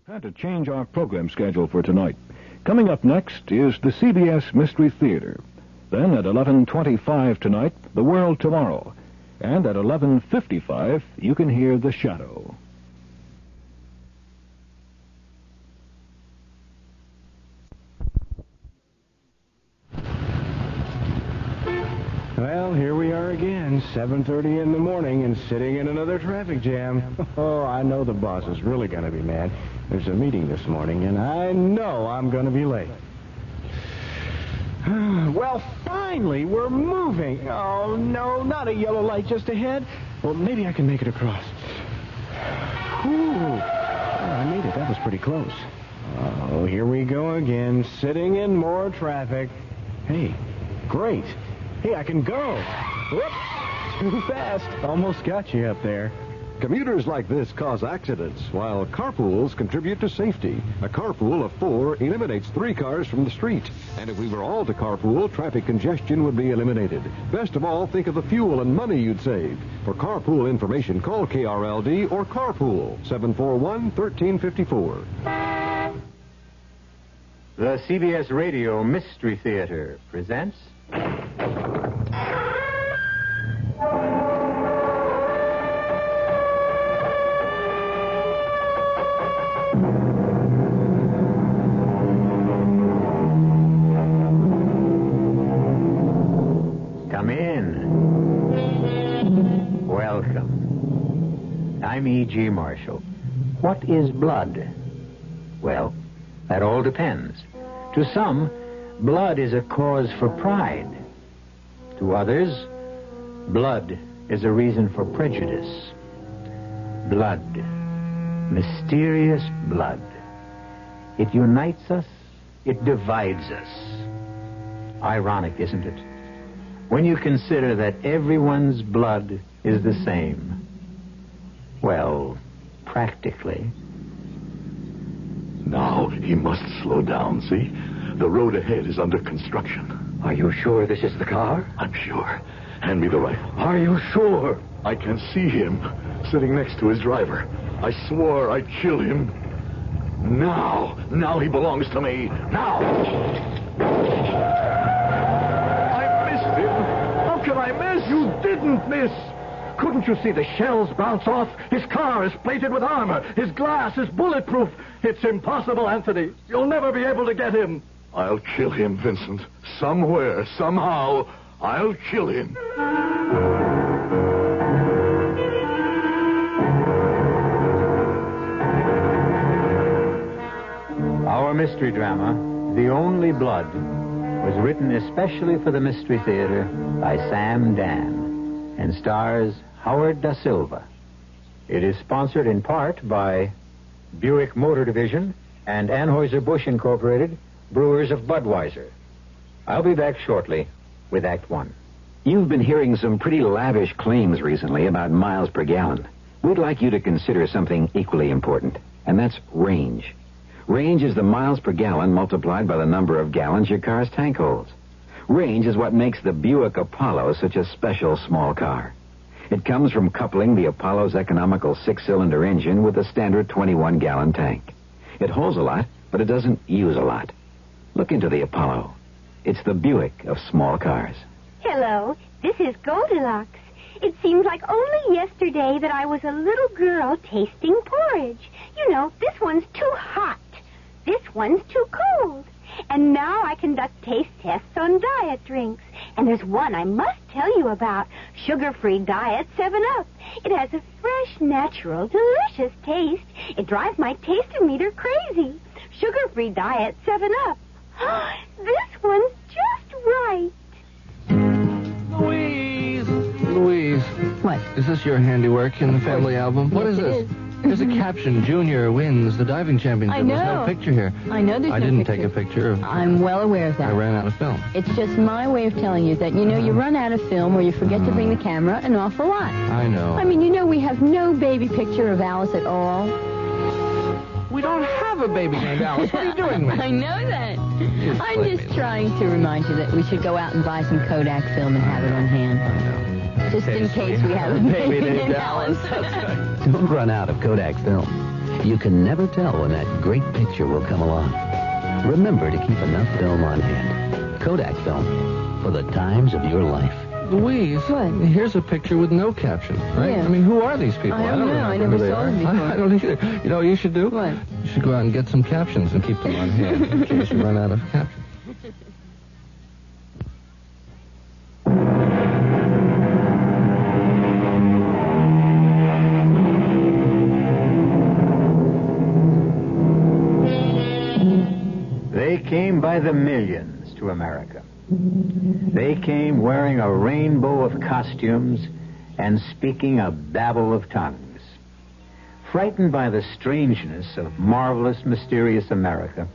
Had to change our program schedule for tonight. Coming up next is the CBS Mystery Theater. Then at 11:25 tonight, The World Tomorrow. And at 11:55, you can hear The Shadow. Well, here we are again, 7:30 in the morning and sitting in another traffic jam. Oh, I know the boss is really going to be mad. There's a meeting this morning, and I know I'm going to be late. Well, finally, we're moving. Oh, no, not a yellow light just ahead. Well, maybe I can make it across. Whew. Oh, I made it. That was pretty close. Oh, here we go again, sitting in more traffic. Hey, great. Hey, I can go. Whoops, too fast. Almost got you up there. Commuters like this cause accidents, while carpools contribute to safety. A carpool of 4 eliminates 3 cars from the street. And if we were all to carpool, traffic congestion would be eliminated. Best of all, think of the fuel and money you'd save. For carpool information, call KRLD or Carpool, 741-1354. The CBS Radio Mystery Theater presents... Come in. Welcome. I'm E.G. Marshall. What is blood? Well, that all depends. To some, blood is a cause for pride. To others, blood is a reason for prejudice. Blood. Mysterious blood. It unites us. It divides us. Ironic, isn't it? When you consider that everyone's blood is the same. Well, practically. Now he must slow down, see? The road ahead is under construction. Are you sure this is the car? I'm sure. Hand me the rifle. Are you sure? I can see him sitting next to his driver. I swore I'd kill him. Now he belongs to me. Now! I missed him. How can I miss? You didn't miss. Couldn't you see the shells bounce off? His car is plated with armor. His glass is bulletproof. It's impossible, Anthony. You'll never be able to get him. I'll kill him, Vincent. Somewhere, somehow, I'll kill him. Our mystery drama, The Only Blood, was written especially for the Mystery Theater by Sam Dan and stars Howard Da Silva. It is sponsored in part by Buick Motor Division and Anheuser-Busch Incorporated, brewers of Budweiser. I'll be back shortly with Act One. You've been hearing some pretty lavish claims recently about miles per gallon. We'd like you to consider something equally important, and that's range. Range is the miles per gallon multiplied by the number of gallons your car's tank holds. Range is what makes the Buick Apollo such a special small car. It comes from coupling the Apollo's economical 6-cylinder engine with a standard 21-gallon tank. It holds a lot, but it doesn't use a lot. Look into the Apollo. It's the Buick of small cars. Hello, this is Goldilocks. It seems like only yesterday that I was a little girl tasting porridge. You know, this one's too hot. This one's too cold. And now I conduct taste tests on diet drinks. And there's one I must tell you about. Sugar-free Diet 7-Up. It has a fresh, natural, delicious taste. It drives my taste meter crazy. Sugar-free Diet 7-Up. This one's just right. Louise. What? Is this your handiwork in the family album? What is Yes, this? it is. There's a caption, Junior wins the diving championship. I know. There's no picture here. I know there's I no didn't picture. take a picture of... I'm well aware of that. I ran out of film. It's just my way of telling you that, you run out of film or you forget to bring the camera an awful lot. I know. I mean, we have no baby picture of Alice at all. We don't have a baby named Alice. What are you doing with I know that. Just I'm leave just me trying to remind you that we should go out and buy some Kodak film and have it on hand. I know. Just in case we have a baby named Alice. Don't run out of Kodak film. You can never tell when that great picture will come along. Remember to keep enough film on hand. Kodak film, for the times of your life. Louise, What? here's a picture with no caption, right? Yeah. I mean, who are these people? I don't know. remember I never who they saw are. them before. I don't either. You know what you should do? What? You should go out and get some captions and keep them on hand in case you run out of captions. They came by the millions to America. They came wearing a rainbow of costumes and speaking a babble of tongues. Frightened by the strangeness of marvelous, mysterious America,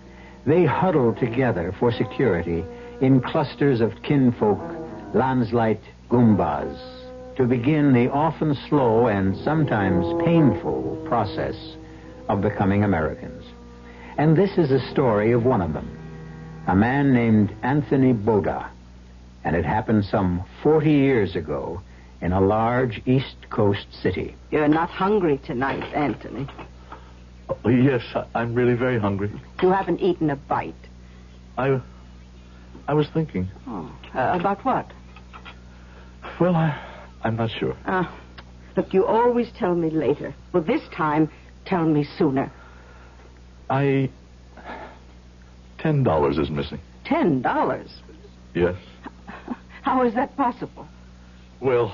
they huddled together for security in clusters of kinfolk, Landsleit Goombas, to begin the often slow and sometimes painful process of becoming Americans. And this is a story of one of them, a man named Anthony Boda. And it happened some 40 years ago in a large East Coast city. You're not hungry tonight, Anthony. Oh, yes, I'm really very hungry. You haven't eaten a bite. I was thinking. Oh, about what? Well, I'm not sure. Look, you always tell me later. Well, this time, tell me sooner. $10 is missing. $10? Yes. How is that possible? Well,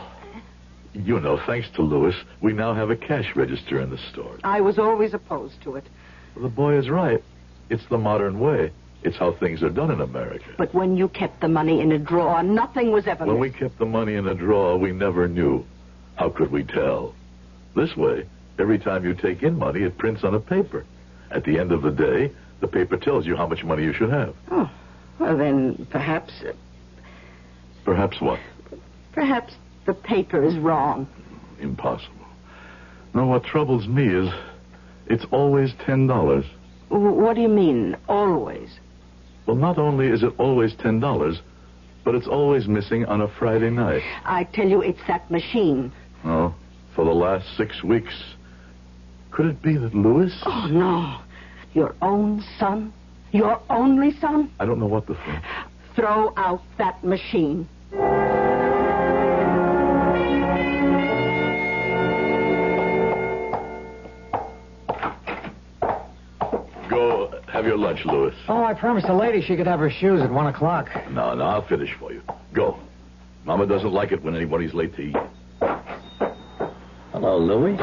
you know, thanks to Louis, we now have a cash register in the store. I was always opposed to it. The boy is right. It's the modern way. It's how things are done in America. But when you kept the money in a drawer, nothing was ever... When we kept the money in a drawer, we never knew. How could we tell? This way, every time you take in money, it prints on a paper. At the end of the day, the paper tells you how much money you should have. Oh, well then, perhaps... Perhaps what? Perhaps the paper is wrong. Impossible. No, what troubles me is it's always $10. What do you mean, always? Well, not only is it always $10, but it's always missing on a Friday night. I tell you, it's that machine. Oh, for the last 6 weeks. Could it be that Louis... Oh, no. Your own son? Your only son? I don't know what to think. Throw out that machine. Go have your lunch, Louis. Oh, I promised the lady she could have her shoes at 1 o'clock. No, I'll finish for you. Go. Mama doesn't like it when anybody's late to eat. Hello, Louis.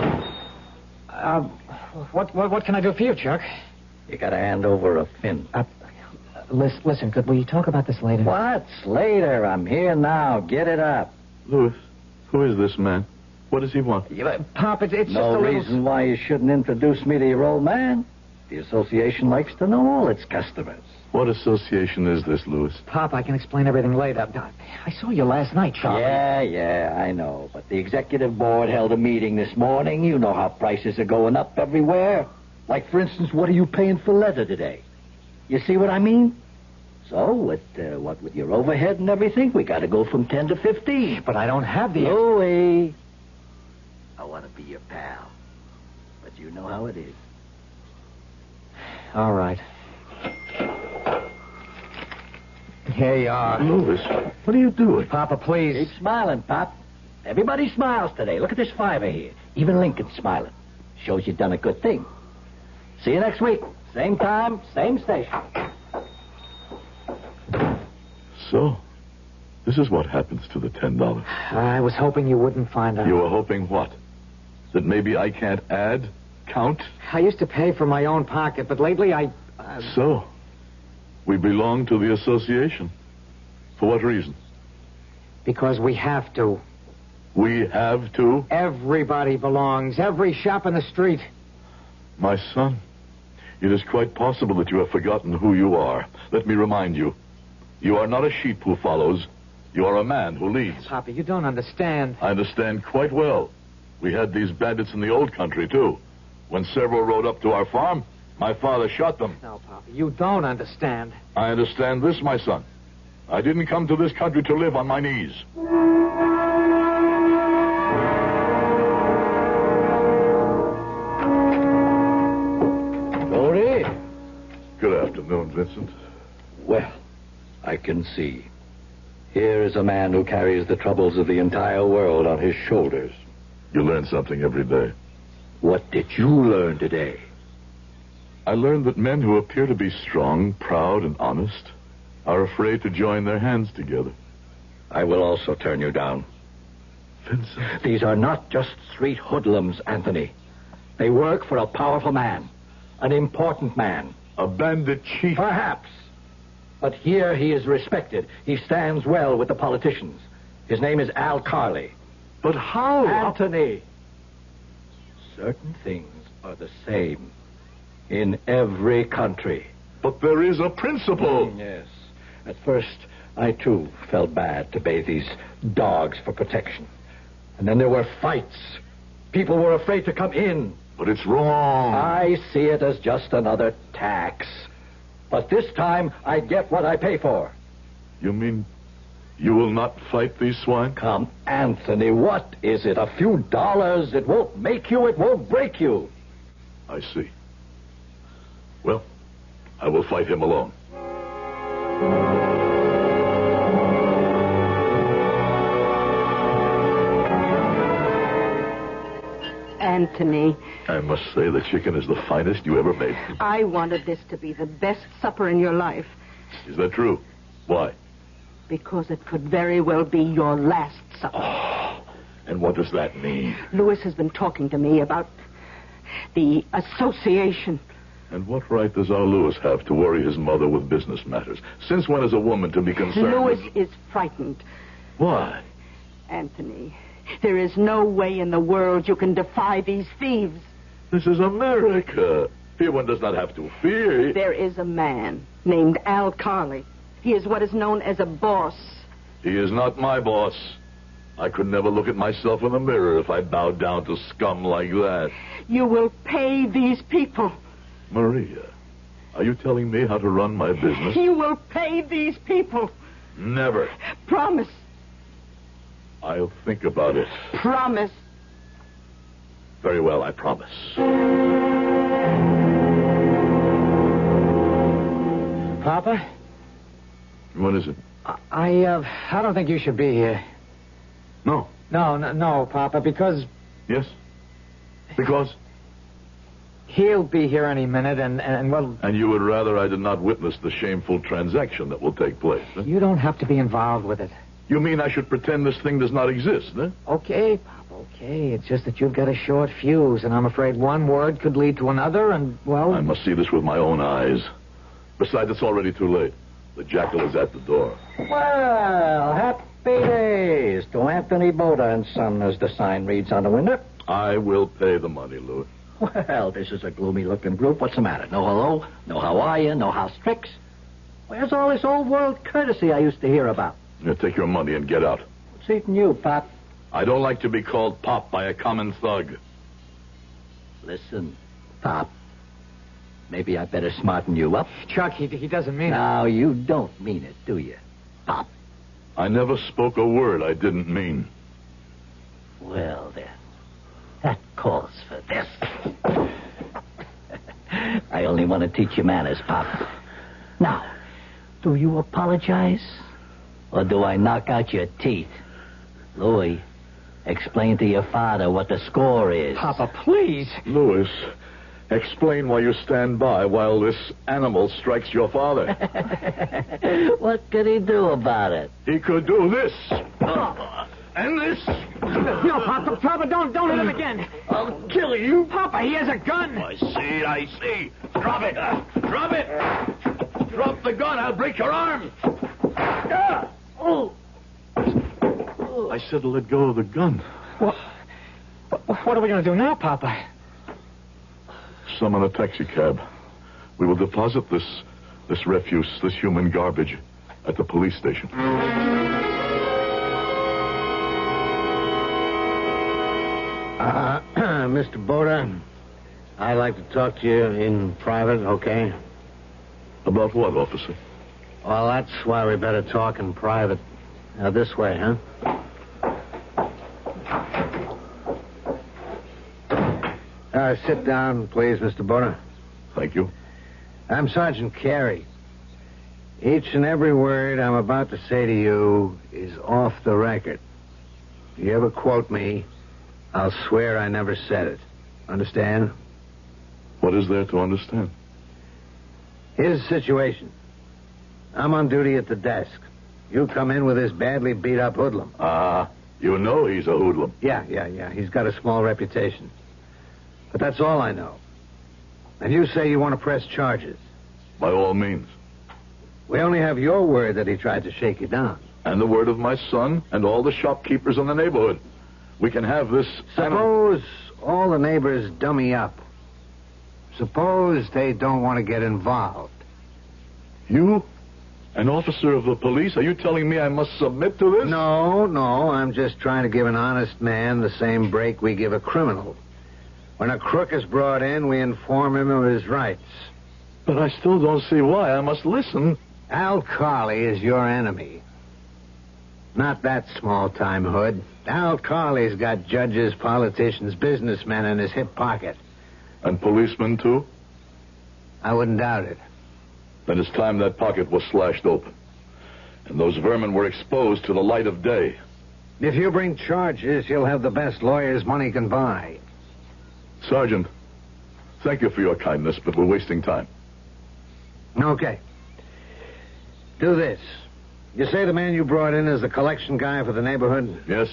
What can I do for you, Chuck? You gotta hand over a fin. Listen, could we talk about this later? What's later? I'm here now. Get it up. Louis, who is this man? What does he want? Pop, it's just a No little... reason why you shouldn't introduce me to your old man. The association likes to know all its customers. What association is this, Louis? Pop, I can explain everything later. I saw you last night, Charlie. Yeah, I know. But the executive board held a meeting this morning. You know how prices are going up everywhere. Like, for instance, what are you paying for leather today? You see what I mean? So, with your overhead and everything, we got to go from 10 to 15. But I don't have the... Louis, I want to be your pal. But you know how it is. All right. Here you are. Louis, what are you doing? Papa, please. Keep smiling, Pop. Everybody smiles today. Look at this fiver here. Even Lincoln's smiling. Shows you've done a good thing. See you next week. Same time, same station. So, this is what happens to the $10. I was hoping you wouldn't find out. You were hoping what? That maybe I can't add? Count? I used to pay from my own pocket, but lately I... So, we belong to the association. For what reason? Because we have to. We have to? Everybody belongs. Every shop in the street. My son, it is quite possible that you have forgotten who you are. Let me remind you. You are not a sheep who follows. You are a man who leads. Papa, you don't understand. I understand quite well. We had these bandits in the old country, too. When several rode up to our farm, my father shot them. No, Papa, you don't understand. I understand this, my son. I didn't come to this country to live on my knees. afternoon, Vincent. Well, I can see. Here is a man who carries the troubles of the entire world on his shoulders. You learn something every day. What did you learn today? I learned that men who appear to be strong, proud, and honest are afraid to join their hands together. I will also turn you down. Vincent. These are not just street hoodlums, Anthony. They work for a powerful man, an important man. A bandit chief. Perhaps. But here he is respected. He stands well with the politicians. His name is Al Carley. But how? Anthony. Certain things are the same in every country. But there is a principle. Yes. At first, I too felt bad to pay these dogs for protection. And then there were fights. People were afraid to come in. But it's wrong. I see it as just another tax. But this time, I get what I pay for. You mean you will not fight these swine? Come, Anthony, what is it? A few dollars? It won't make you, it won't break you. I see. Well, I will fight him alone. Anthony, I must say the chicken is the finest you ever made. I wanted this to be the best supper in your life. Is that true? Why? Because it could very well be your last supper. Oh, and what does that mean? Louis has been talking to me about the association. And what right does our Louis have to worry his mother with business matters? Since when is a woman to be concerned Louis with... is frightened. Why? Anthony, there is no way in the world you can defy these thieves. This is America. Here one does not have to fear. There is a man named Al Carley. He is what is known as a boss. He is not my boss. I could never look at myself in the mirror if I bowed down to scum like that. You will pay these people. Maria, are you telling me how to run my business? You will pay these people. Never. Promise. I'll think about it. Promise. Very well, I promise. Papa? What is it? I don't think you should be here. No. No, Papa, because Yes? Because? he'll be here any minute, and well... And you would rather I did not witness the shameful transaction that will take place, huh? You don't have to be involved with it. You mean I should pretend this thing does not exist, huh? Okay, Papa, okay. It's just that you've got a short fuse, and I'm afraid one word could lead to another, and, well... I must see this with my own eyes. Besides, it's already too late. The jackal is at the door. Well, happy days to Anthony Boda and Son, as the sign reads on the window. I will pay the money, Louis. Well, this is a gloomy-looking group. What's the matter? No hello? No how are you? No house tricks? Where's all this old-world courtesy I used to hear about? You take your money and get out. What's eating you, Pop? I don't like to be called Pop by a common thug. Listen, Pop. Maybe I better smarten you up. Chuck, he doesn't mean it. Now, you don't mean it, do you, Pop? I never spoke a word I didn't mean. Well, then, that calls for this. I only want to teach you manners, Pop. Now, do you apologize? Or do I knock out your teeth? Louis, explain to your father what the score is. Papa, please. Louis, explain why you stand by while this animal strikes your father. What could he do about it? He could do this. And this. No, Papa, don't hit him again. I'll kill you. Papa, he has a gun. I see. Drop it. Drop it. Drop the gun. I'll break your arm. I said to let go of the gun. What are we going to do now, Papa? Summon a taxi cab. We will deposit this refuse, this human garbage, at the police station. Mr. Boda, I'd like to talk to you in private, okay? About what, officer? Well, that's why we better talk in private. This way, huh? Sit down, please, Mr. Boda. Thank you. I'm Sergeant Carey. Each and every word I'm about to say to you is off the record. If you ever quote me, I'll swear I never said it. Understand? What is there to understand? Here's the situation. I'm on duty at the desk. You come in with this badly beat-up hoodlum. You know he's a hoodlum. Yeah. He's got a small reputation. But that's all I know. And you say you want to press charges. By all means. We only have your word that he tried to shake you down. And the word of my son and all the shopkeepers in the neighborhood. We can have this... Suppose all the neighbors dummy up. Suppose they don't want to get involved. You? An officer of the police? Are you telling me I must submit to this? No. I'm just trying to give an honest man the same break we give a criminal. When a crook is brought in, we inform him of his rights. But I still don't see why I must listen. Al Carley is your enemy. Not that small-time hood. Al Carley's got judges, politicians, businessmen in his hip pocket. And policemen, too? I wouldn't doubt it. Then it's time that pocket was slashed open. And those vermin were exposed to the light of day. If you bring charges, you'll have the best lawyers money can buy. Sergeant, thank you for your kindness, but we're wasting time. Okay. Do this. You say the man you brought in is the collection guy for the neighborhood? Yes.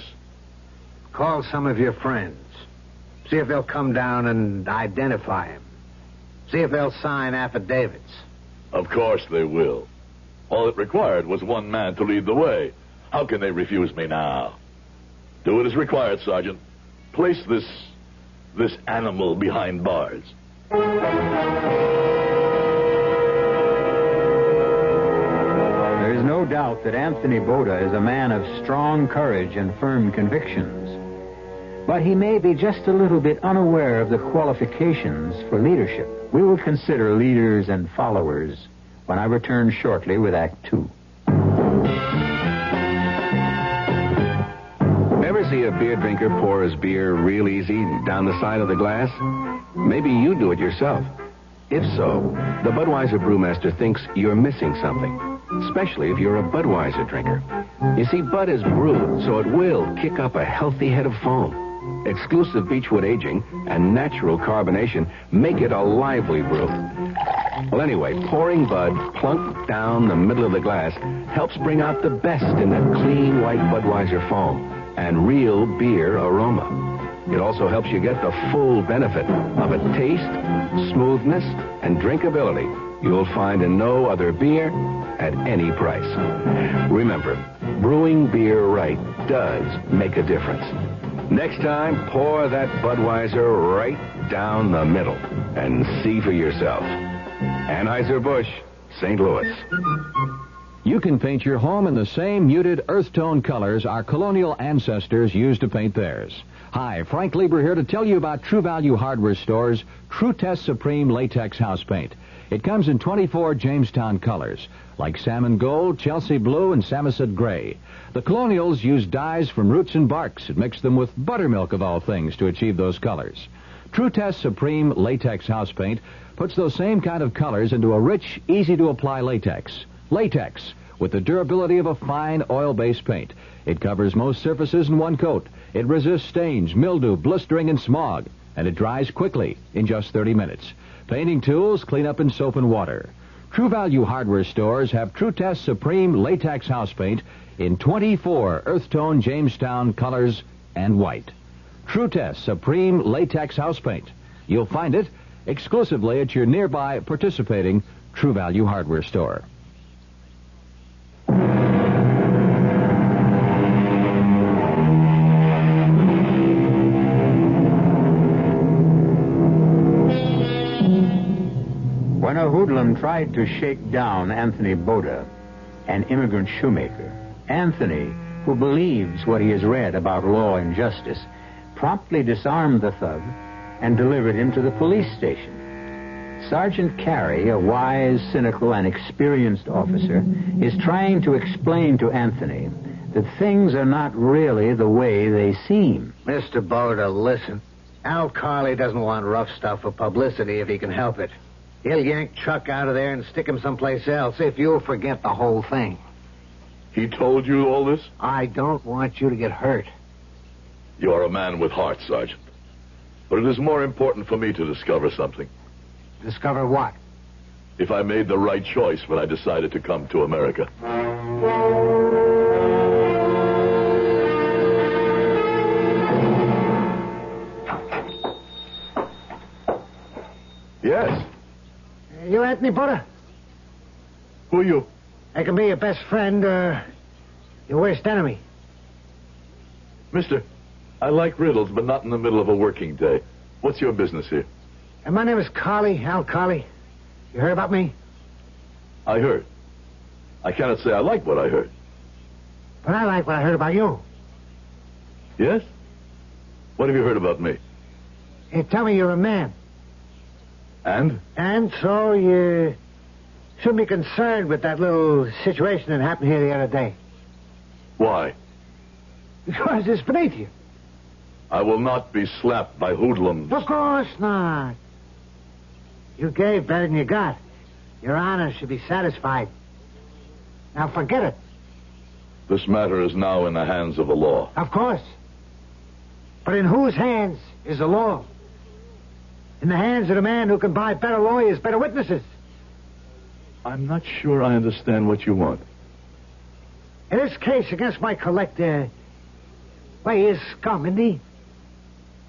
Call some of your friends. See if they'll come down and identify him. See if they'll sign affidavits. Of course they will. All it required was one man to lead the way. How can they refuse me now? Do it as required, Sergeant. Place this animal behind bars. There is no doubt that Anthony Boda is a man of strong courage and firm convictions. But he may be just a little bit unaware of the qualifications for leadership. We will consider leaders and followers when I return shortly with Act 2. Ever see a beer drinker pour his beer real easy down the side of the glass? Maybe you do it yourself. If so, the Budweiser brewmaster thinks you're missing something, especially if you're a Budweiser drinker. You see, Bud is brewed so it will kick up a healthy head of foam. Exclusive beechwood aging and natural carbonation make it a lively brew. Well, anyway, pouring Bud plunk down the middle of the glass helps bring out the best in that clean white Budweiser foam and real beer aroma. It also helps you get the full benefit of a taste, smoothness, and drinkability you'll find in no other beer at any price. Remember, brewing beer right does make a difference. Next time, pour that Budweiser right down the middle and see for yourself. Anheuser-Busch, St. Louis. You can paint your home in the same muted earth tone colors our colonial ancestors used to paint theirs. Hi, Frank Lieber here to tell you about True Value Hardware Store's True Test Supreme Latex House Paint. It comes in 24 Jamestown colors, like salmon gold, Chelsea blue, and Samoset gray. The colonials used dyes from roots and barks and mixed them with buttermilk of all things to achieve those colors. True Test Supreme Latex House Paint puts those same kind of colors into a rich, easy-to-apply latex. Latex, with the durability of a fine oil-based paint. It covers most surfaces in one coat. It resists stains, mildew, blistering, and smog. And it dries quickly, in just 30 minutes. Painting tools clean up in soap and water. True Value Hardware Stores have True Test Supreme Latex House Paint in 24 earth tone Jamestown colors and white. True Test Supreme Latex House Paint. You'll find it exclusively at your nearby participating True Value Hardware Store. When a hoodlum tried to shake down Anthony Boda, an immigrant shoemaker, Anthony, who believes what he has read about law and justice, promptly disarmed the thug and delivered him to the police station. Sergeant Carey, a wise, cynical, and experienced officer, is trying to explain to Anthony that things are not really the way they seem. Mr. Boda, listen. Al Carley doesn't want rough stuff for publicity if he can help it. He'll yank Chuck out of there and stick him someplace else if you'll forget the whole thing. He told you all this? I don't want you to get hurt. You are a man with heart, Sergeant. But it is more important for me to discover something. Discover what? If I made the right choice when I decided to come to America. Yes. You Anthony Butter? Who are you? I can be your best friend or your worst enemy. Mister, I like riddles, but not in the middle of a working day. What's your business here? And my name is Carley, Al Carley. You heard about me? I heard. I cannot say I like what I heard. But I like what I heard about you. Yes? What have you heard about me? Hey, tell me you're a man. And? And so you shouldn't be concerned with that little situation that happened here the other day. Why? Because it's beneath you. I will not be slapped by hoodlums. Of course not. You gave better than you got. Your honor should be satisfied. Now forget it. This matter is now in the hands of the law. Of course. But in whose hands is the law? In the hands of the man who can buy better lawyers, better witnesses. I'm not sure I understand what you want. In this case against my collector, well, he is scum, isn't he?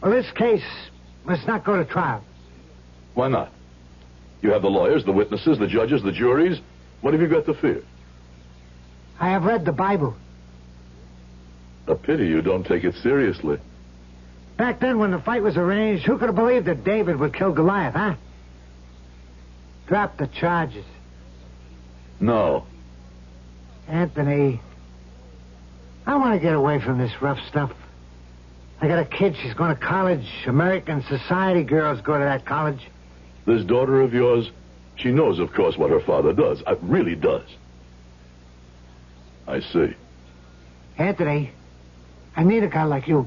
Well, this case must not go to trial. Why not? You have the lawyers, the witnesses, the judges, the juries. What have you got to fear? I have read the Bible. A pity you don't take it seriously. Back then, when the fight was arranged, who could have believed that David would kill Goliath, huh? Drop the charges. No. Anthony, I want to get away from this rough stuff. I got a kid. She's going to college. American society girls go to that college. This daughter of yours, she knows, of course, what her father does. Really does. I see. Anthony, I need a guy like you.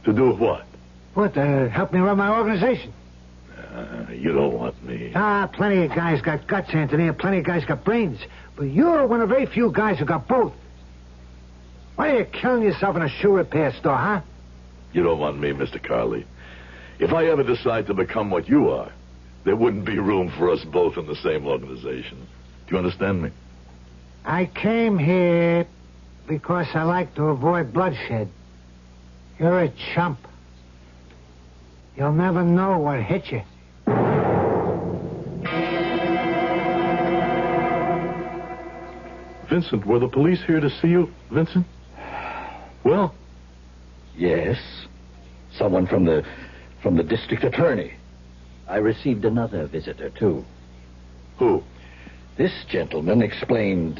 To do what? What, to help me run my organization? You don't want me. Plenty of guys got guts, Anthony, and plenty of guys got brains. But you're one of very few guys who got both. Why are you killing yourself in a shoe repair store, huh? You don't want me, Mr. Carley. If I ever decide to become what you are, there wouldn't be room for us both in the same organization. Do you understand me? I came here because I like to avoid bloodshed. You're a chump. You'll never know what hit you. Vincent, were the police here to see you, Vincent? Well? Yes. Someone from the district attorney. I received another visitor, too. Who? This gentleman explained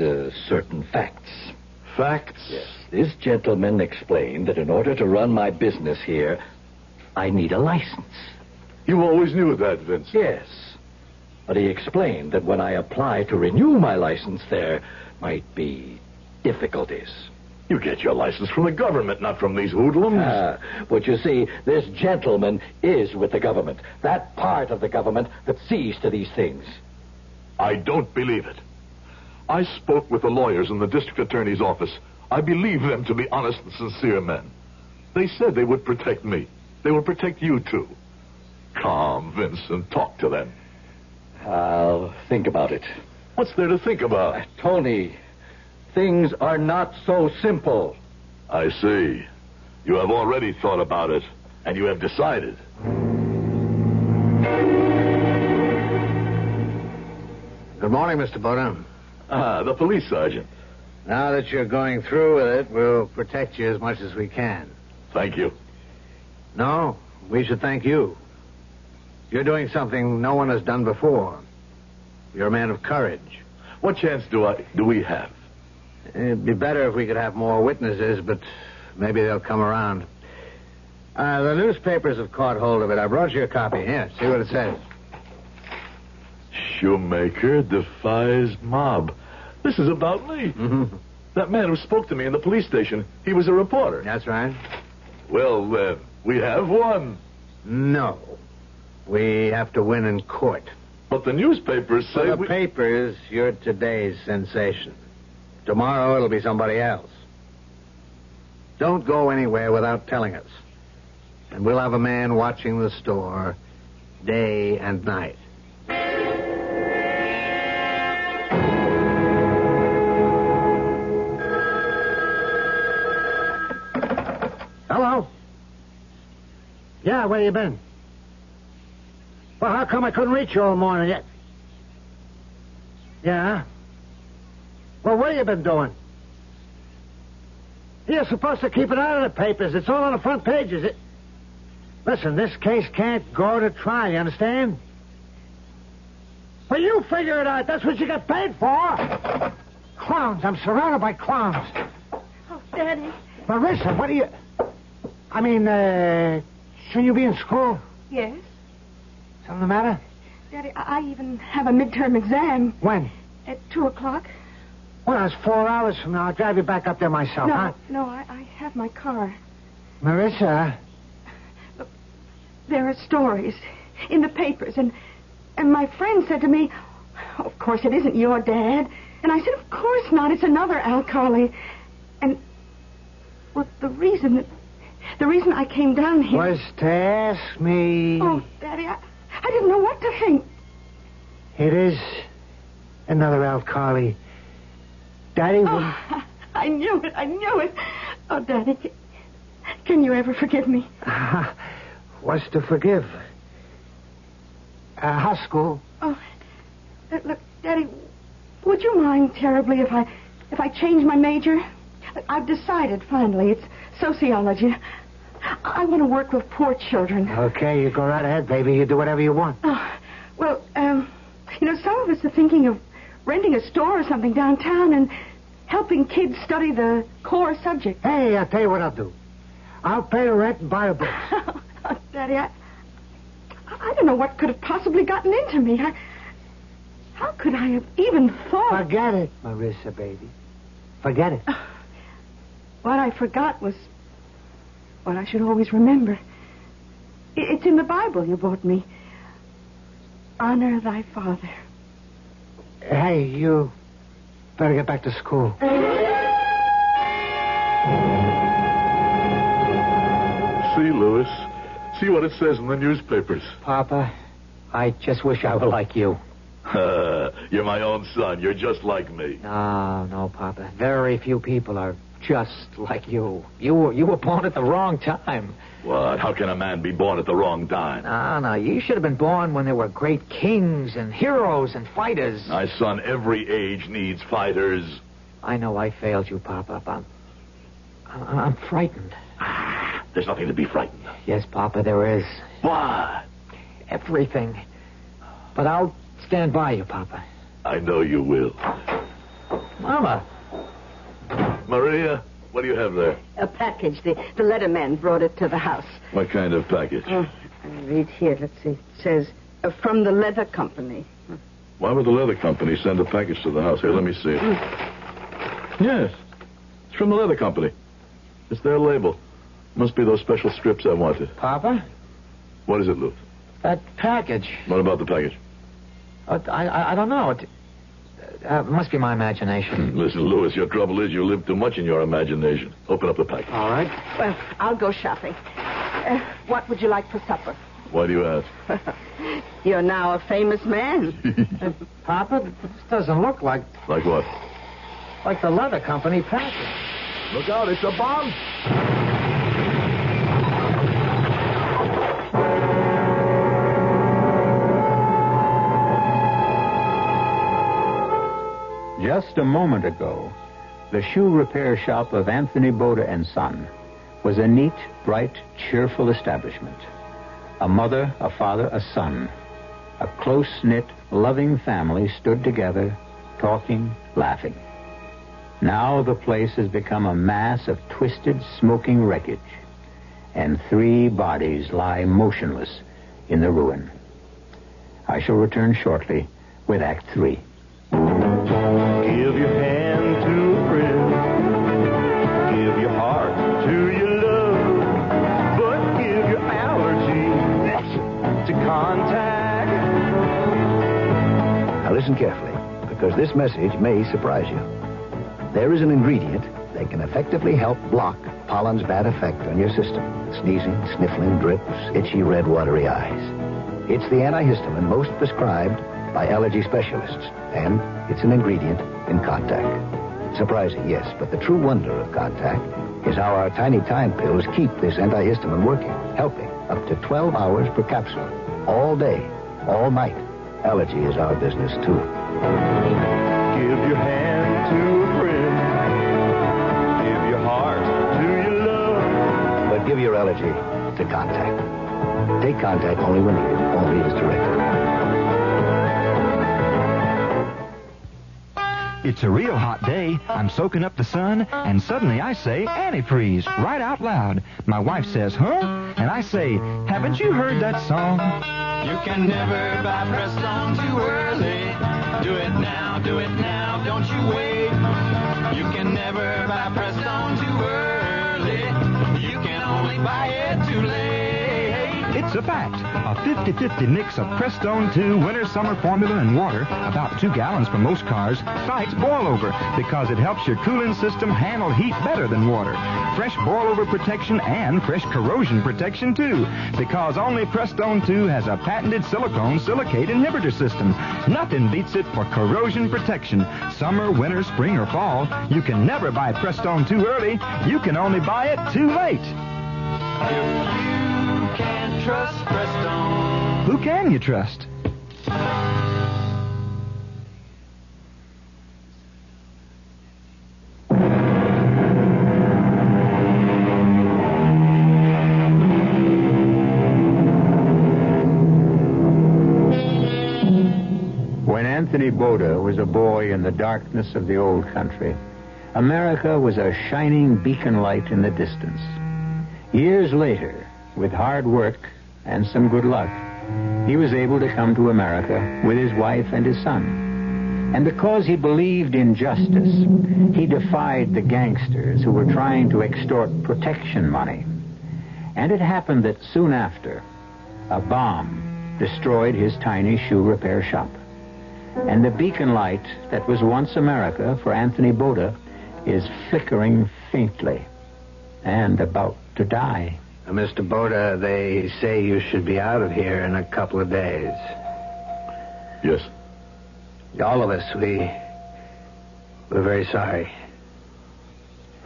certain facts. Facts? Yes. This gentleman explained that in order to run my business here, I need a license. You always knew that, Vincent. Yes. But he explained that when I apply to renew my license, there might be difficulties. You get your license from the government, not from these hoodlums. But you see, this gentleman is with the government. That part of the government that sees to these things. I don't believe it. I spoke with the lawyers in the district attorney's office. I believe them to be honest and sincere men. They said they would protect me. They will protect you, too. Calm, Vincent. Talk to them. I'll think about it. What's there to think about? Tony, things are not so simple. I see. You have already thought about it, and you have decided. Good morning, Mr. Boda. The police sergeant. Now that you're going through with it, we'll protect you as much as we can. Thank you. No, we should thank you. You're doing something no one has done before. You're a man of courage. What chance do we have? It'd be better if we could have more witnesses, but maybe they'll come around. The newspapers have caught hold of it. I brought you a copy. Here, see what it says. Shoemaker defies mob. This is about me. Mm-hmm. That man who spoke to me in the police station, he was a reporter. That's right. Well, then, we have won. No. We have to win in court. But the newspapers say For the papers, you're today's sensation. Tomorrow it'll be somebody else. Don't go anywhere without telling us. And we'll have a man watching the store day and night. Hello? Yeah, where you been? Well, how come I couldn't reach you all morning yet? Yeah? Well, what have you been doing? You're supposed to keep it out of the papers. It's all on the front pages. Listen, this case can't go to trial, you understand? Well, you figure it out. That's what you get paid for. Clowns. I'm surrounded by clowns. Oh, Daddy. Marissa, what do you... I mean, shouldn't you be in school? Yes? Something the matter? Daddy, I even have a midterm exam. When? At 2 o'clock. Well, it's 4 hours from now. I'll drive you back up there myself, huh? No, I have my car. Marissa? Look, there are stories in the papers, and my friend said to me, of course, it isn't your dad. And I said, of course not. It's another alkali. And, well, the reason I came down here... was to ask me... Oh, Daddy, I didn't know what to think. It is another alkali. Daddy will... Oh, I knew it. Oh, Daddy, can you ever forgive me? What's to forgive? High school. Oh, look, Daddy, would you mind terribly if I change my major? I've decided, finally. It's sociology. I want to work with poor children. Okay, you go right ahead, baby. You do whatever you want. Oh, well, some of us are thinking of renting a store or something downtown and helping kids study the core subject. Hey, I'll tell you what I'll do. I'll pay the rent and buy a book. Oh, Daddy, I don't know what could have possibly gotten into me. How could I have even thought... Forget it, Marissa, baby. Forget it. What I forgot was what I should always remember. It's in the Bible you bought me. Honor thy father. Hey, you better get back to school. See, Louis. See what it says in the newspapers. Papa, I just wish I were like you. You're my own son. You're just like me. No, Papa. Very few people are just like you. You were born at the wrong time. What? How can a man be born at the wrong time? No. You should have been born when there were great kings and heroes and fighters. My son, every age needs fighters. I know I failed you, Papa, but I'm frightened. There's nothing to be frightened of. Yes, Papa, there is. What? Everything. But I'll stand by you, Papa. I know you will. Mama. Maria, what do you have there? A package. The letterman brought it to the house. What kind of package? I read here. Let's see. It says, from the leather company. Why would the leather company send a package to the house? Here, let me see it. Yes. It's from the leather company. It's their label. Must be those special strips I wanted. Papa? What is it, Lou? That package. What about the package? I don't know. It must be my imagination. Listen, Louis, your trouble is you live too much in your imagination. Open up the package. All right. Well, I'll go shopping. What would you like for supper? Why do you ask? You're now a famous man. Papa, this doesn't look like... Like what? Like the leather company package. Look out, it's a bomb. Just a moment ago, the shoe repair shop of Anthony Boda and Son was a neat, bright, cheerful establishment. A mother, a father, a son. A close-knit, loving family stood together, talking, laughing. Now the place has become a mass of twisted, smoking wreckage, and 3 bodies lie motionless in the ruin. I shall return shortly with Act 3. Give your hand to a friend. Give your heart to your love. But give your allergy to contact. listen carefully, because this message may surprise you. There is an ingredient that can effectively help block pollen's bad effect on your system. Sneezing, sniffling, drips, itchy, red, watery eyes. It's the antihistamine most prescribed by allergy specialists, and it's an ingredient in Contact. Surprising, yes, but the true wonder of Contact is how our tiny time pills keep this antihistamine working, helping up to 12 hours per capsule, all day, all night. Allergy is our business, too. Give your hand to a friend. Give your heart to your love. But give your allergy to Contact. Take Contact only when needed, only as directed. It's a real hot day. I'm soaking up the sun, and suddenly I say antifreeze right out loud. My wife says, huh? And I say, haven't you heard that song? You can never buy Prestone too early. Do it now, don't you wait. You can never buy Prestone too early. You can only buy it too late. It's a fact. A 50-50 mix of Prestone 2 Winter Summer Formula and water, about 2 gallons for most cars, fights boilover because it helps your cooling system handle heat better than water. Fresh boilover protection and fresh corrosion protection, too, because only Prestone 2 has a patented silicone silicate inhibitor system. Nothing beats it for corrosion protection. Summer, winter, spring, or fall, you can never buy Prestone too early. You can only buy it too late. If you can't trust Prestone, who can you trust? When Anthony Boda was a boy in the darkness of the old country, America was a shining beacon light in the distance. Years later, with hard work and some good luck, he was able to come to America with his wife and his son. And because he believed in justice, he defied the gangsters who were trying to extort protection money. And it happened that soon after, a bomb destroyed his tiny shoe repair shop. And the beacon light that was once America for Anthony Boda is flickering faintly and about to die. Mr. Boda, they say you should be out of here in a couple of days. Yes. All of us, we're very sorry.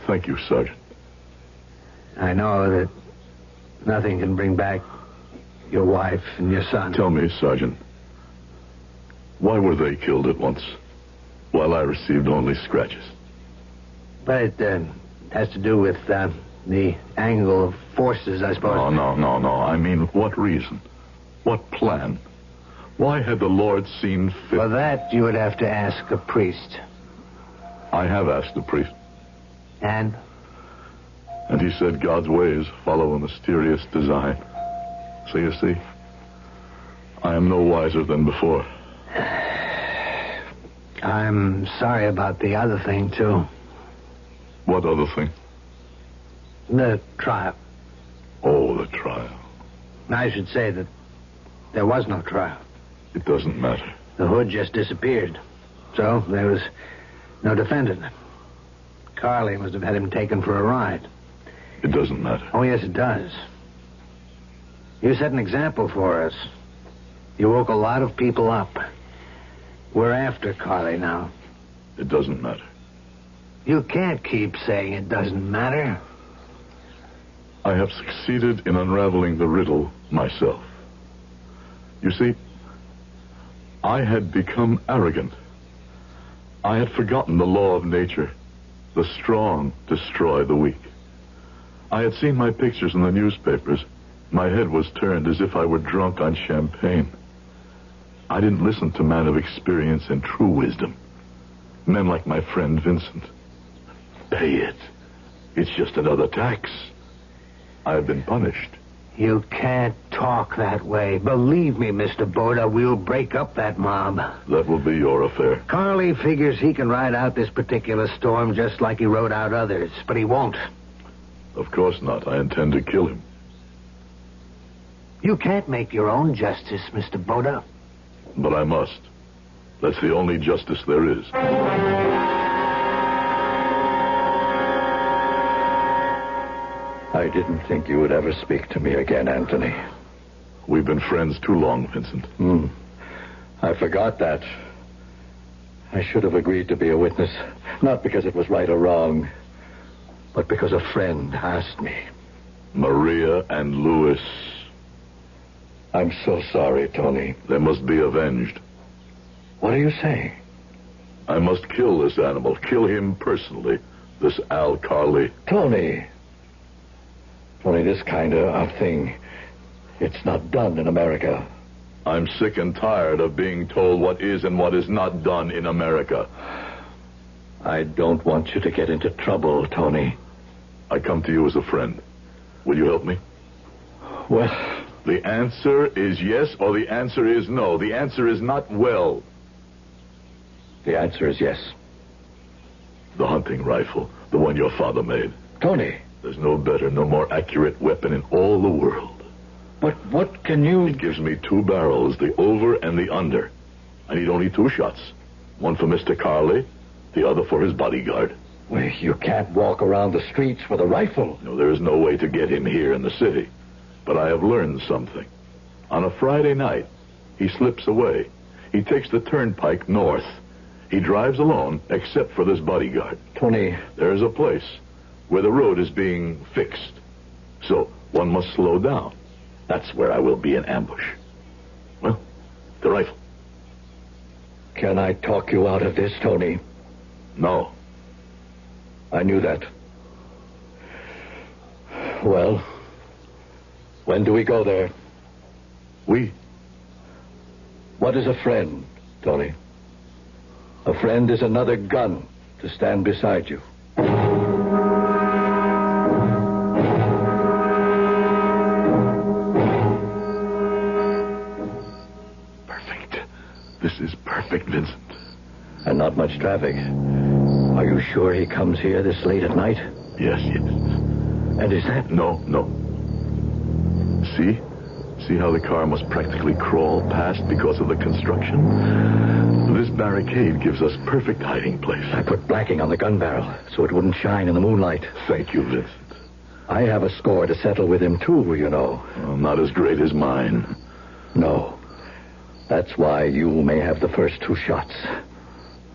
Thank you, Sergeant. I know that nothing can bring back your wife and your son. Tell me, Sergeant, why were they killed at once, while I received only scratches? But it has to do with the angle of forces, I suppose. No. I mean, what reason? What plan? Why had the Lord seen fit? For that, you would have to ask a priest. I have asked a priest. And? And he said God's ways follow a mysterious design. So you see, I am no wiser than before. I'm sorry about the other thing, too. What other thing? The trial. Oh, the trial. I should say that there was no trial. It doesn't matter. The hood just disappeared. So there was no defendant. Carly must have had him taken for a ride. It doesn't matter. Oh, yes, it does. You set an example for us. You woke a lot of people up. We're after Carly now. It doesn't matter. You can't keep saying it doesn't matter. I have succeeded in unraveling the riddle myself. You see, I had become arrogant. I had forgotten the law of nature. The strong destroy the weak. I had seen my pictures in the newspapers. My head was turned as if I were drunk on champagne. I didn't listen to men of experience and true wisdom. Men like my friend Vincent. Pay it. It's just another tax. I have been punished. You can't talk that way. Believe me, Mr. Boda, we'll break up that mob. That will be your affair. Carly figures he can ride out this particular storm just like he rode out others, but he won't. Of course not. I intend to kill him. You can't make your own justice, Mr. Boda. But I must. That's the only justice there is. I didn't think you would ever speak to me again, Anthony. We've been friends too long, Vincent. I forgot that. I should have agreed to be a witness, not because it was right or wrong, but because a friend asked me. Maria and Louis. I'm so sorry, Tony. They must be avenged. What are you saying? I must kill this animal. Kill him personally. This Al Carley. Tony, this kind of thing, it's not done in America. I'm sick and tired of being told what is and what is not done in America. I don't want you to get into trouble, Tony. I come to you as a friend. Will you help me? Well, the answer is yes or the answer is no. The answer is not well. The answer is yes. The hunting rifle, the one your father made. Tony. There's no better, no more accurate weapon in all the world. But what can you... It gives me 2 barrels, the over and the under. I need only 2 shots. One for Mr. Carley, the other for his bodyguard. Well, you can't walk around the streets with a rifle. No, there is no way to get him here in the city. But I have learned something. On a Friday night, he slips away. He takes the turnpike north. He drives alone, except for this bodyguard. Tony... There's a place where the road is being fixed. So one must slow down. That's where I will be in ambush. Well, the rifle. Can I talk you out of this, Tony? No. I knew that. Well, when do we go there? We? What is a friend, Tony? A friend is another gun to stand beside you. This is perfect, Vincent. And not much traffic. Are you sure he comes here this late at night? Yes. And is that... No. See how the car must practically crawl past because of the construction? This barricade gives us perfect hiding place. I put blacking on the gun barrel so it wouldn't shine in the moonlight. Thank you, Vincent. I have a score to settle with him, too, you know. Well, not as great as mine. No. That's why you may have the first 2 shots.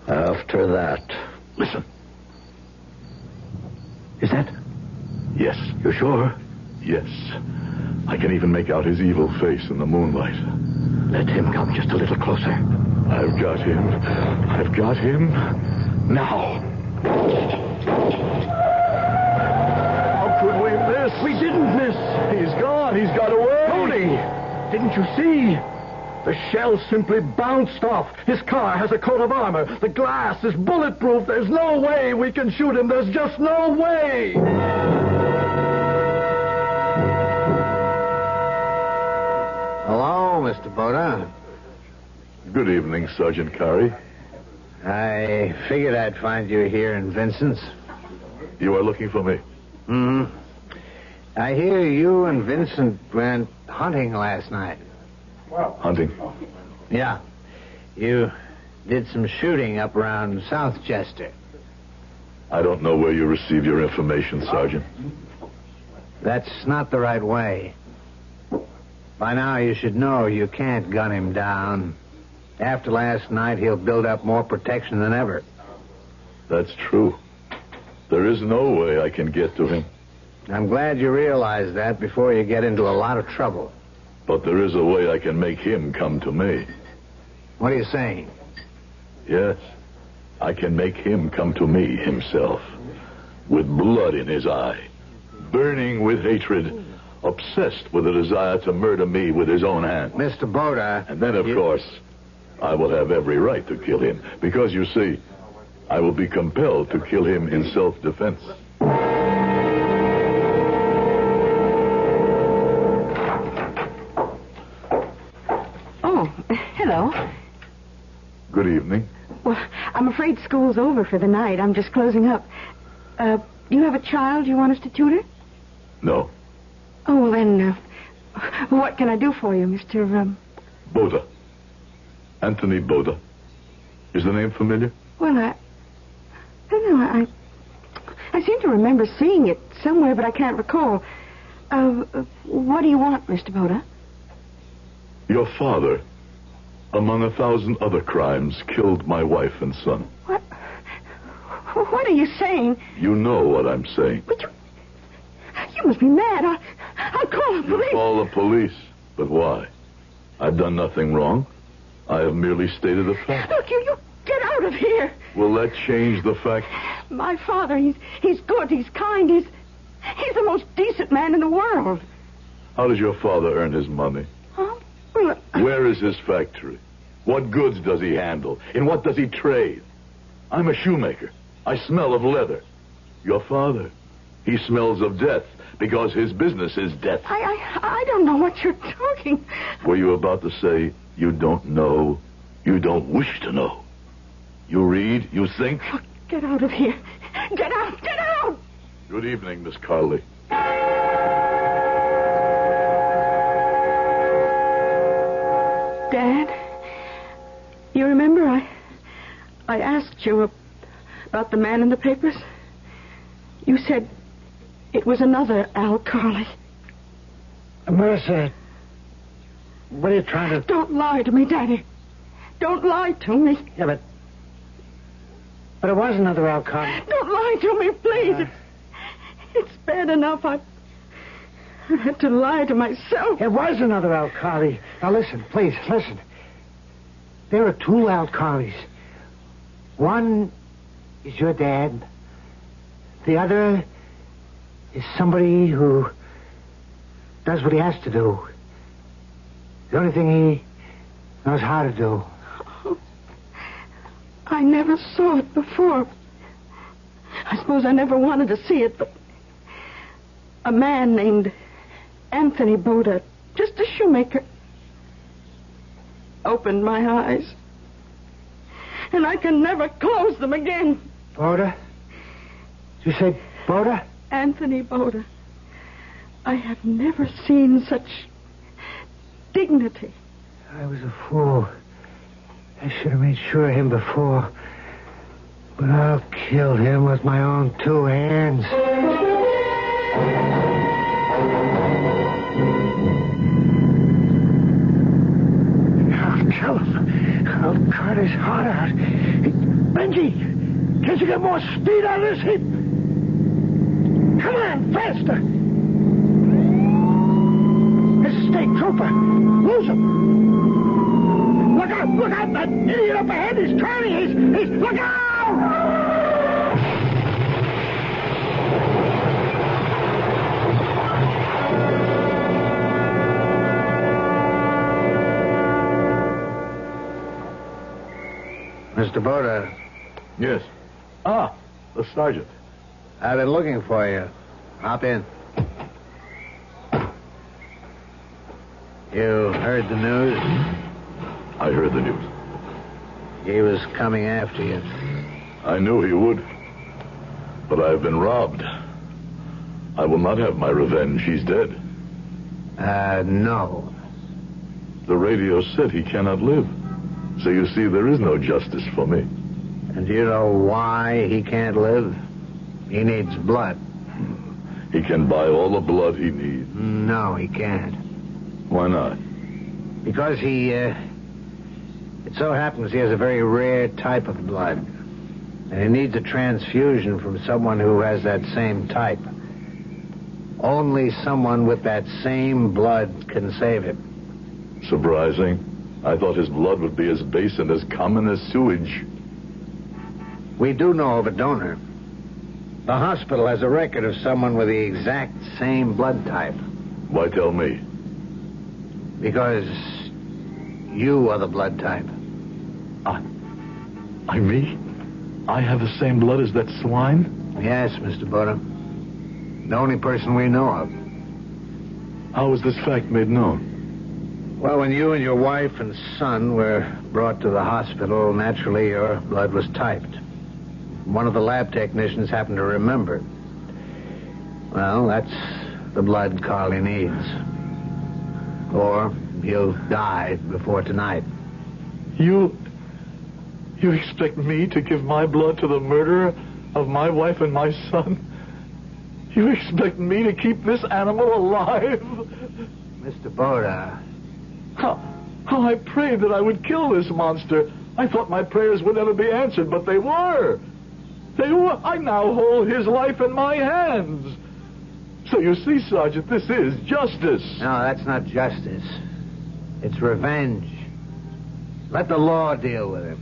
After that... Listen. Is that? Yes. You sure? Yes. I can even make out his evil face in the moonlight. Let him come just a little closer. I've got him. Now. How could we miss? We didn't miss. He's gone. He's got away. Tony, didn't you see? The shell simply bounced off. His car has a coat of armor. The glass is bulletproof. There's no way we can shoot him. There's just no way. Hello, Mr. Boda. Good evening, Sergeant Carey. I figured I'd find you here in Vincent's. You are looking for me? Mm-hmm. I hear you and Vincent went hunting last night. Hunting? Yeah. You did some shooting up around Southchester. I don't know where you receive your information, Sergeant. That's not the right way. By now you should know you can't gun him down. After last night, he'll build up more protection than ever. That's true. There is no way I can get to him. I'm glad you realize that before you get into a lot of trouble. But there is a way I can make him come to me. What are you saying? Yes. I can make him come to me himself. With blood in his eye. Burning with hatred. Obsessed with a desire to murder me with his own hand. Mr. Boda... And then, of course, I will have every right to kill him. Because, you see, I will be compelled to kill him in self-defense. Hello. Good evening. Well, I'm afraid school's over for the night. I'm just closing up. You have a child you want us to tutor? No. Oh, well, then, what can I do for you, Mr. Boda. Anthony Boda. Is the name familiar? Well, I don't know. I seem to remember seeing it somewhere, but I can't recall. What do you want, Mr. Boda? Your father, among 1,000 other crimes, killed my wife and son. What are you saying? You know what I'm saying. But you must be mad. I'll call the police. Call the police. But why? I've done nothing wrong. I have merely stated a fact. Look, you get out of here. Will that change the fact? My father, he's good, he's kind, he's the most decent man in the world. How does your father earn his money? Huh? Well, where is his factory? What goods does he handle? In what does he trade? I'm a shoemaker. I smell of leather. Your father, he smells of death because his business is death. I don't know what you're talking. Were you about to say you don't know, you don't wish to know? You read, you think? Oh, get out of here. Get out, get out! Good evening, Miss Carley. Dad, you remember I asked you about the man in the papers? You said it was another Al Carley. Marissa, what are you trying to... Don't lie to me, Daddy. Don't lie to me. Yeah, but it was another Al Carley. Don't lie to me, please. It's bad enough I had to lie to myself. It was another Al Carley. Now listen, please, listen. There are two Al Carleys. One is your dad. The other is somebody who does what he has to do. The only thing he knows how to do. Oh, I never saw it before. I suppose I never wanted to see it, but a man named Anthony Boda, just a shoemaker, opened my eyes. And I can never close them again. Boda? Did you say Boda? Anthony Boda. I have never seen such dignity. I was a fool. I should have made sure of him before. But I'll kill him with my own two hands. I'll kill him. I'll cut his heart out. Benji, can't you get more speed out of this? Come on, faster. This is State Trooper. Lose him. Look out, that idiot up ahead. He's turning. He's look out! Mr. Boda. Yes. Ah, the sergeant. I've been looking for you. Hop in. You heard the news? I heard the news. He was coming after you. I knew he would. But I have been robbed. I will not have my revenge. He's dead. No. The radio said he cannot live. So you see, there is no justice for me. And do you know why he can't live? He needs blood. He can buy all the blood he needs. No, he can't. Why not? Because it so happens he has a very rare type of blood. And he needs a transfusion from someone who has that same type. Only someone with that same blood can save him. Surprising. I thought his blood would be as base and as common as sewage. We do know of a donor. The hospital has a record of someone with the exact same blood type. Why tell me? Because you are the blood type. I me? I have the same blood as that swine? Yes, Mr. Boda. The only person we know of. How was this fact made known? Well, when you and your wife and son were brought to the hospital, naturally your blood was typed. One of the lab technicians happened to remember. Well, that's the blood Carly needs. Or he'll die before tonight. You You expect me to give my blood to the murderer of my wife and my son? You expect me to keep this animal alive? Mr. Boda. How I prayed that I would kill this monster. I thought my prayers would never be answered, but they were. They were. I now hold his life in my hands. So you see, Sergeant, this is justice. No, that's not justice. It's revenge. Let the law deal with him.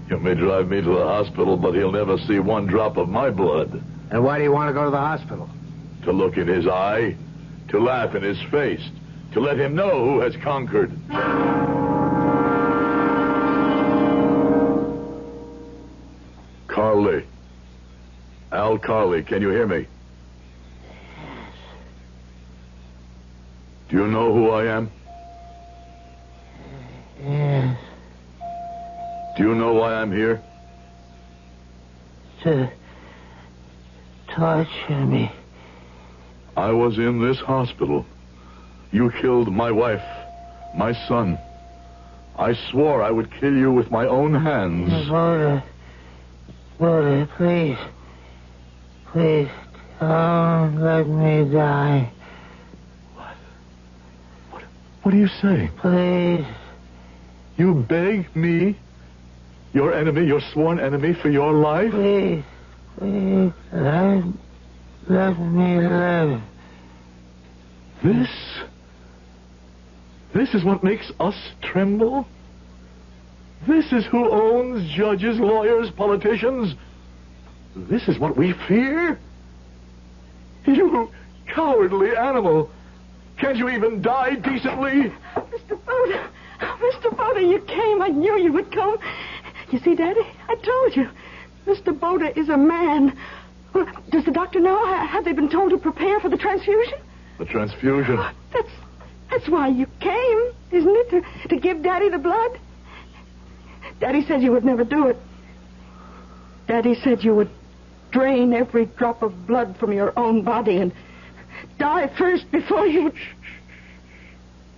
You may drive me to the hospital, but he'll never see one drop of my blood. And why do you want to go to the hospital? To look in his eye, to laugh in his face, to let him know who has conquered. Carly. Al Carly, can you hear me? Do you know who I am? Yes. Do you know why I'm here? To torture me. I was in this hospital. You killed my wife, my son. I swore I would kill you with my own hands. Boda, please. Please, don't let me die. What do you say? Please. You beg me, your enemy, your sworn enemy, for your life? Please, let me live. This is what makes us tremble? This is who owns judges, lawyers, politicians? This is what we fear? You cowardly animal! Can't you even die decently? Mr. Boda, you came. I knew you would come. You see, Daddy, I told you. Mr. Boda is a man. Well, does the doctor know? Have they been told to prepare for the transfusion? The transfusion? That's why you came, isn't it? To give Daddy the blood? Daddy said you would never do it. Daddy said you would drain every drop of blood from your own body and die first before you...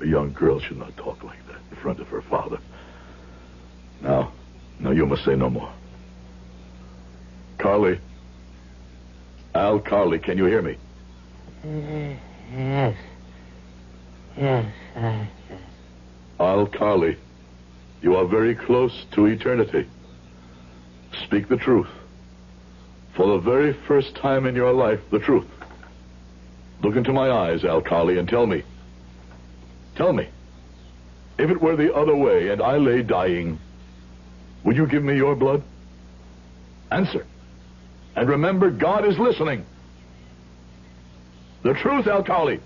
A young girl should not talk like that in front of her father. Now, you must say no more. Carly. Al Carly, can you hear me? Yes. Yes, Al Carly, you are very close to eternity. Speak the truth. For the very first time in your life, the truth. Look into my eyes, Al Carly, and tell me. Tell me. If it were the other way and I lay dying, would you give me your blood? Answer. And remember, God is listening. The truth, Al Carly.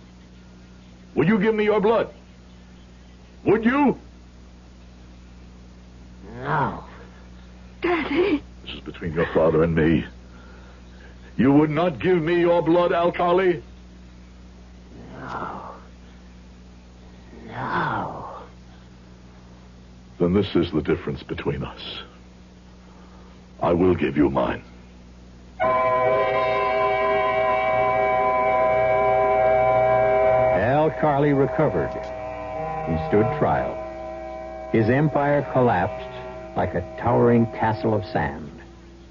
Would you give me your blood? Would you? No. Daddy. This is between your father and me. You would not give me your blood, Al Carly? No. Then this is the difference between us. I will give you mine. Al Carly recovered. He stood trial. His empire collapsed like a towering castle of sand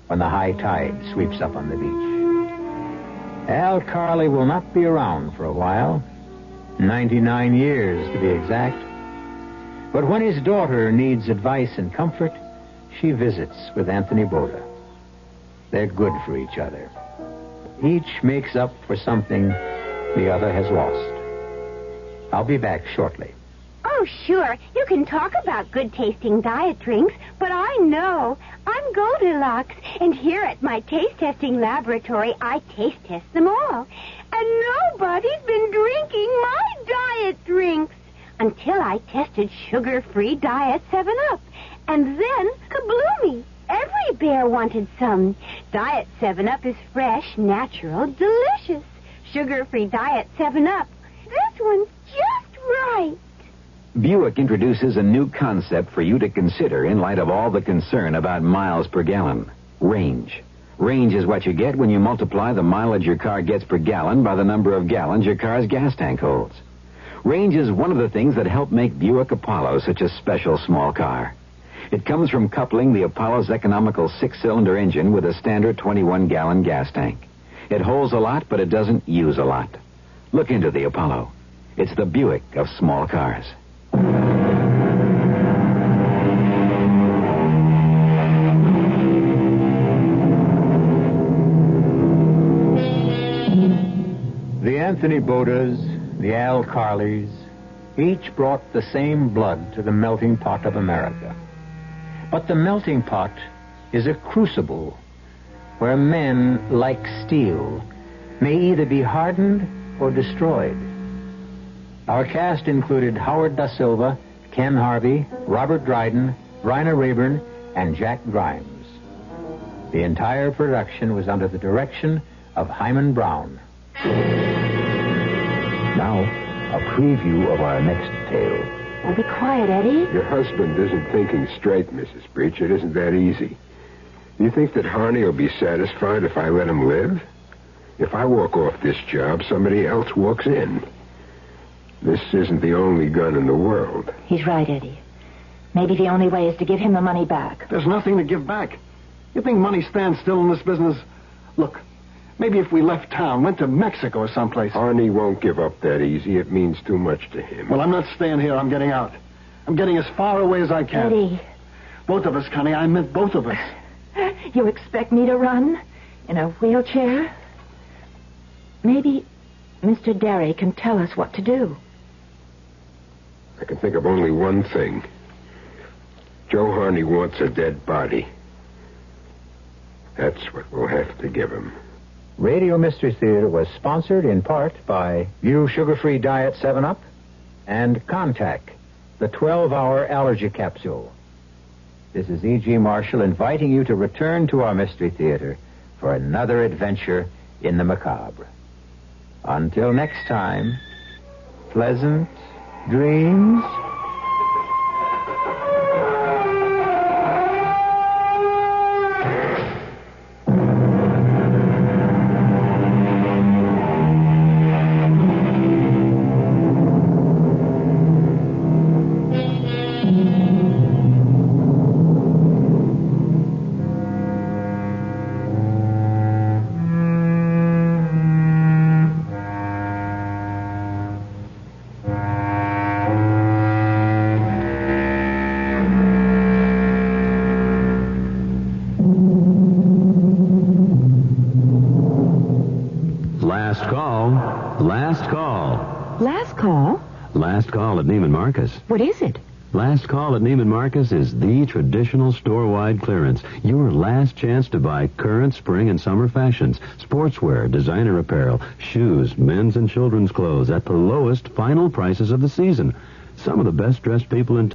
when the high tide sweeps up on the beach. Al Carly will not be around for a while. 99 years, to be exact. But when his daughter needs advice and comfort, she visits with Anthony Boda. They're good for each other. Each makes up for something the other has lost. I'll be back shortly. Oh, sure. You can talk about good-tasting diet drinks, but I know. I'm Goldilocks, and here at my taste-testing laboratory, I taste-test them all. And nobody's been drinking my diet drinks until I tested sugar-free Diet 7-Up. And then, kabloomy, every bear wanted some. Diet 7-Up is fresh, natural, delicious. Sugar-free Diet 7-Up. This one's just right. Buick introduces a new concept for you to consider in light of all the concern about miles per gallon. Range. Range is what you get when you multiply the mileage your car gets per gallon by the number of gallons your car's gas tank holds. Range is one of the things that help make Buick Apollo such a special small car. It comes from coupling the Apollo's economical 6-cylinder engine with a standard 21-gallon gas tank. It holds a lot, but it doesn't use a lot. Look into the Apollo. It's the Buick of small cars. The Anthony Bodas, the Al Carleys, each brought the same blood to the melting pot of America. But the melting pot is a crucible where men, like steel, may either be hardened or destroyed. Our cast included Howard Da Silva, Ken Harvey, Robert Dryden, Bryna Rayburn, and Jack Grimes. The entire production was under the direction of Hyman Brown. Now, a preview of our next tale. Oh, be quiet, Eddie. Your husband isn't thinking straight, Mrs. Breach. It isn't that easy. You think that Harney will be satisfied if I let him live? If I walk off this job, somebody else walks in. This isn't the only gun in the world. He's right, Eddie. Maybe the only way is to give him the money back. There's nothing to give back. You think money stands still in this business? Look, maybe if we left town, went to Mexico or someplace. Harney won't give up that easy. It means too much to him. Well, I'm not staying here. I'm getting out. I'm getting as far away as I can. Eddie. Both of us, Connie. I meant both of us. You expect me to run? In a wheelchair? Maybe Mr. Derry can tell us what to do. I can think of only one thing. Joe Harney wants a dead body. That's what we'll have to give him. Radio Mystery Theater was sponsored in part by View Sugar-Free Diet 7-Up and Contact, the 12-hour allergy capsule. This is E.G. Marshall inviting you to return to our Mystery Theater for another adventure in the macabre. Until next time, pleasant dreams. Last call. Last call. Last call? Last call at Neiman Marcus. What is it? Last call at Neiman Marcus is the traditional store-wide clearance. Your last chance to buy current spring and summer fashions, sportswear, designer apparel, shoes, men's and children's clothes at the lowest final prices of the season. Some of the best-dressed people in